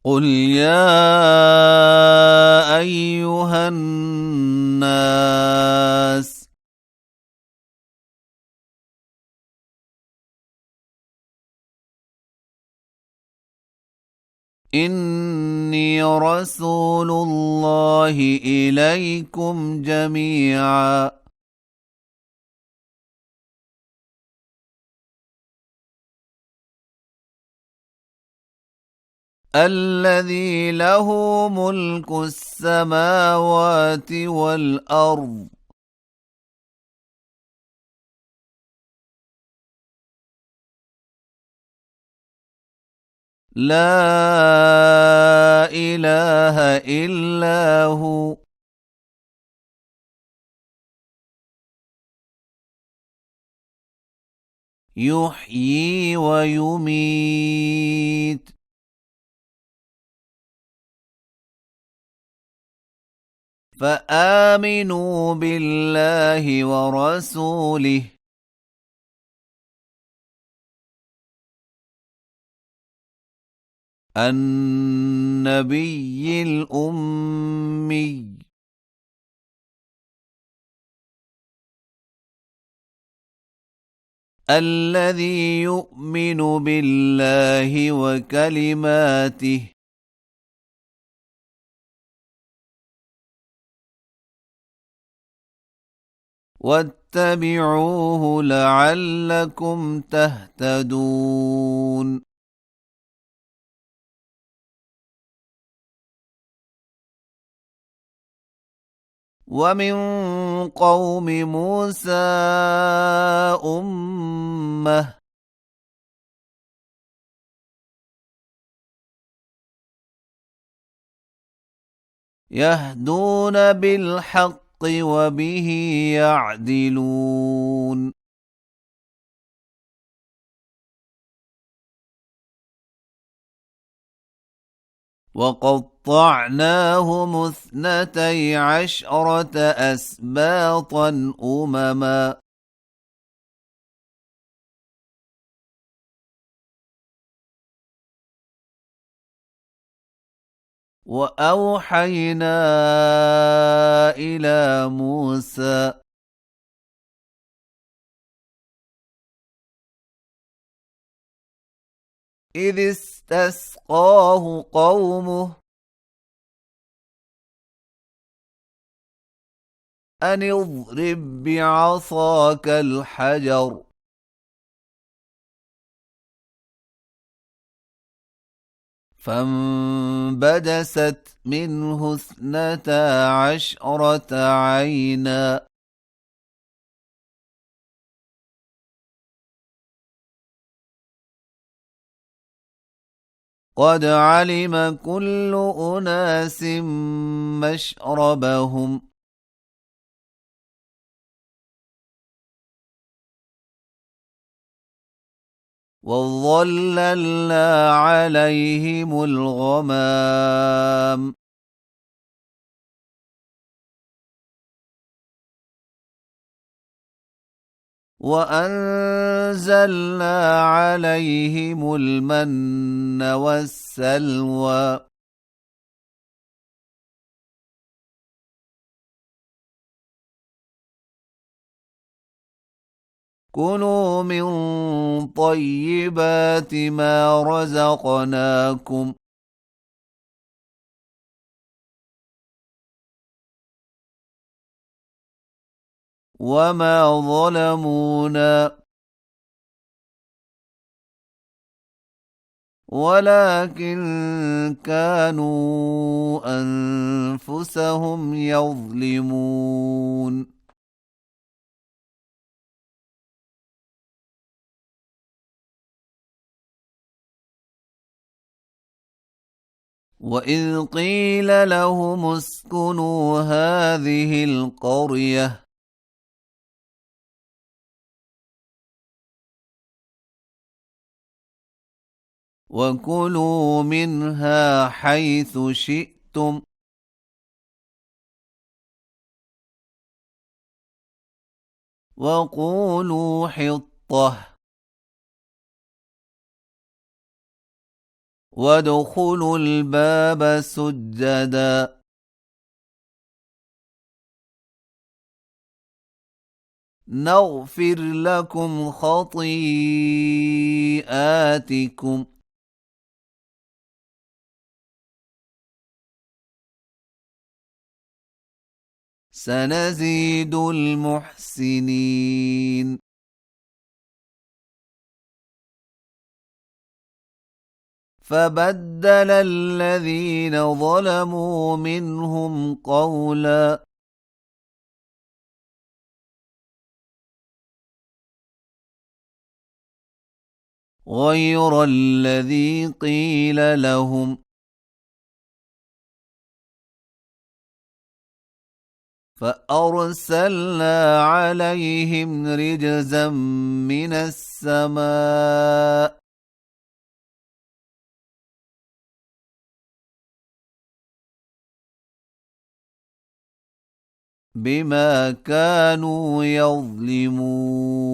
قل يا أيها الناس إني رسول الله إليكم جميعا الذي له ملك السماوات والأرض لا إله إلا هو يحيي ويميت فآمنوا بالله ورسوله النبي الأمي الذي يؤمن بالله وكلماته واتبعوه لعلكم تهتدون ومن قوم موسى أمة يهدون بالحق وبه يعدلون وقطعناهم اثنتي عشرة أسباطا أمما وأوحينا إلى موسى إذ استسقاه قومه أن اضرب بعصاك الحجر فانبجست منه اثنتا عشرة عينا قد علم كل أناس مشربهم وظللنا عليهم الغمام وأنزلنا عليهم المن والسلوى كلوا من طيبات ما رزقناكم وما ظلمونا ولكن كانوا أنفسهم يظلمون وإذ قيل لهم اسكنوا هذه القرية وكلوا منها حيث شئتم وقولوا حطة وادخلوا الباب سجدا نغفر لكم خطيئاتكم سنزيد المحسنين فبدل الذين ظلموا منهم قولا غير الذي قيل لهم فأرسلنا عليهم رجزا من السماء بما كانوا يظلمون